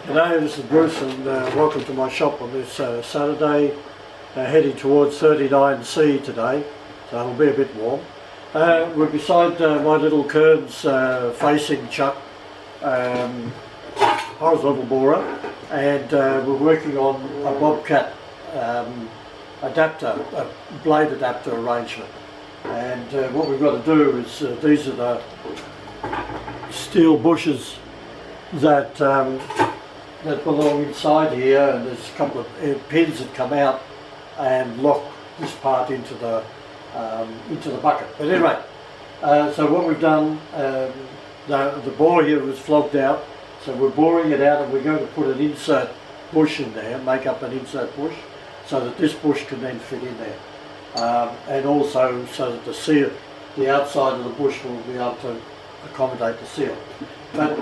G'day, this is Bruce and welcome to my shop on this Saturday, heading towards 39C today, so it'll be a bit warm. We're beside my little Kearns facing chuck horizontal borer, and we're working on a Bobcat adapter, a blade adapter arrangement. And what we've got to do is, these are the steel bushes that that belong inside here, and there's a couple of pins that come out and lock this part into the bucket. But anyway, so what we've done, the bore here was flogged out, so we're boring it out and we're going to put an insert bush in there, make up an insert bush, so that this bush can then fit in there, and also so that the seal, the outside of the bush, will be able to accommodate the seal. But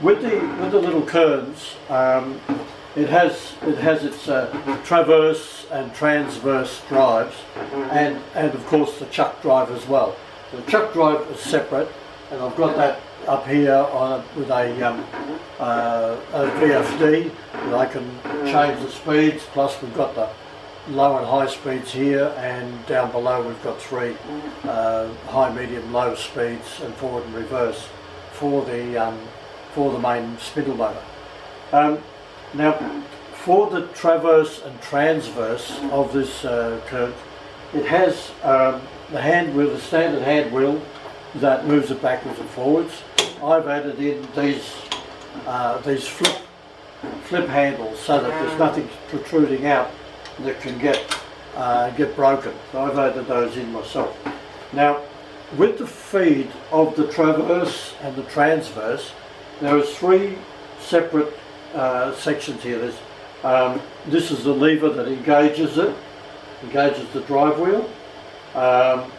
with the little Kearns, it has its traverse and transverse drives, and of course the chuck drive as well. The chuck drive is separate, and I've got that up here with a VFD that I can change the speeds. Plus we've got the low and high speeds here, and down below we've got three high, medium, low speeds, and forward and reverse for the main spindle motor. Now, for the traverse and transverse of this curve, it has the hand wheel, the standard hand wheel that moves it backwards and forwards. I've added in these flip handles so that there's nothing protruding out that can get broken. So I've added those in myself. Now, with the feed of the traverse and the transverse, there is three separate sections here. This is the lever that engages the drive wheel, and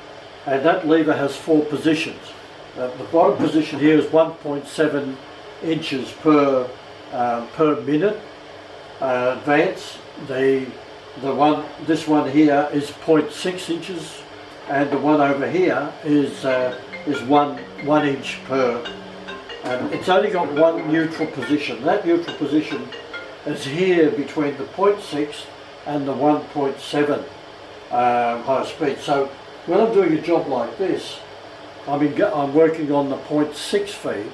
that lever has four positions. The bottom position here is 1.7 inches per minute advance. This one here is 0.6 inches, and the one over here is 1 inch per. It's only got one neutral position. That neutral position is here between the 0.6 and the 1.7 high speed. So when I'm doing a job like this, I'm working on the 0.6 feed.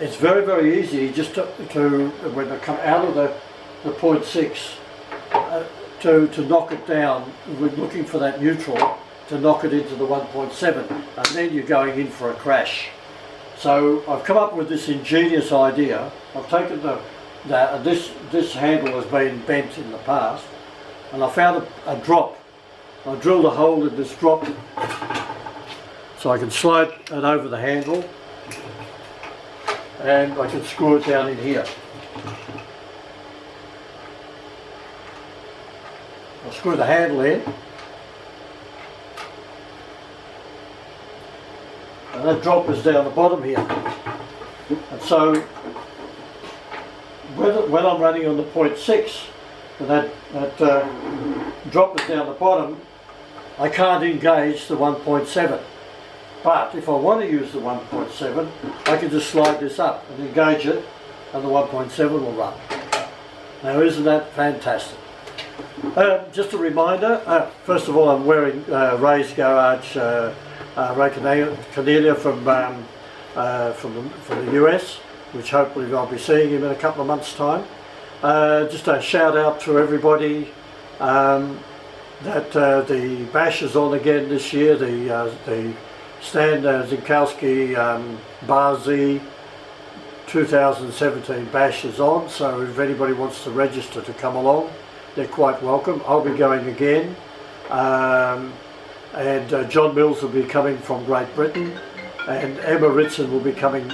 It's very, very easy just to when I come out of the 0.6 to knock it down. We're looking for that neutral to knock it into the 1.7, and then you're going in for a crash. So I've come up with this ingenious idea. I've taken this handle has been bent in the past, and I found a drop. I drilled a hole in this drop so I can slide it over the handle, and I can screw it down in here. I'll screw the handle in, and that drop is down the bottom here. And so when I'm running on the 0.6 and that drop is down the bottom, I can't engage the 1.7. But if I want to use the 1.7, I can just slide this up and engage it, and the 1.7 will run. Now, isn't that fantastic? Just a reminder, first of all, I'm wearing Ray's Garage Ray Cornelia from the US, which hopefully I'll be seeing him in a couple of months' time. Just a shout out to everybody that the bash is on again this year. The Stan Zinkowski Bar Z 2017 bash is on, so if anybody wants to register to come along, they're quite welcome. I'll be going again, and John Mills will be coming from Great Britain, and Emma Ritson will be coming.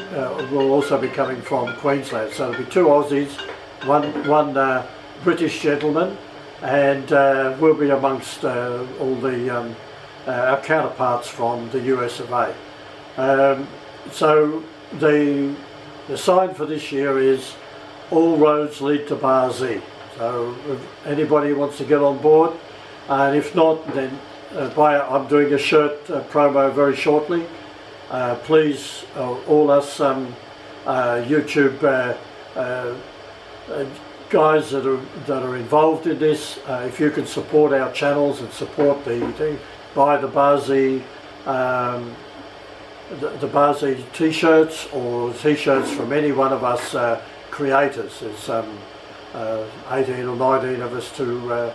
Will also be coming from Queensland. So there'll be two Aussies, one British gentleman, and we'll be amongst all the our counterparts from the US of A. So the sign for this year is all roads lead to Bar Z. So if anybody wants to get on board, and if not, then I'm doing a shirt promo very shortly. Please, all us YouTube guys that are involved in this, if you can support our channels and support the buy the Barzy the Barzy t-shirts or t-shirts from any one of us creators. There's 18 or 19 of us to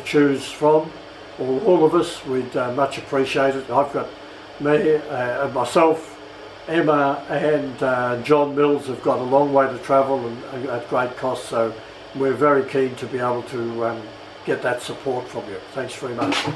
choose from. All of us, we'd much appreciate it. I've got me, myself, Emma and John Mills have got a long way to travel and at great cost, so we're very keen to be able to get that support from you. Thanks very much.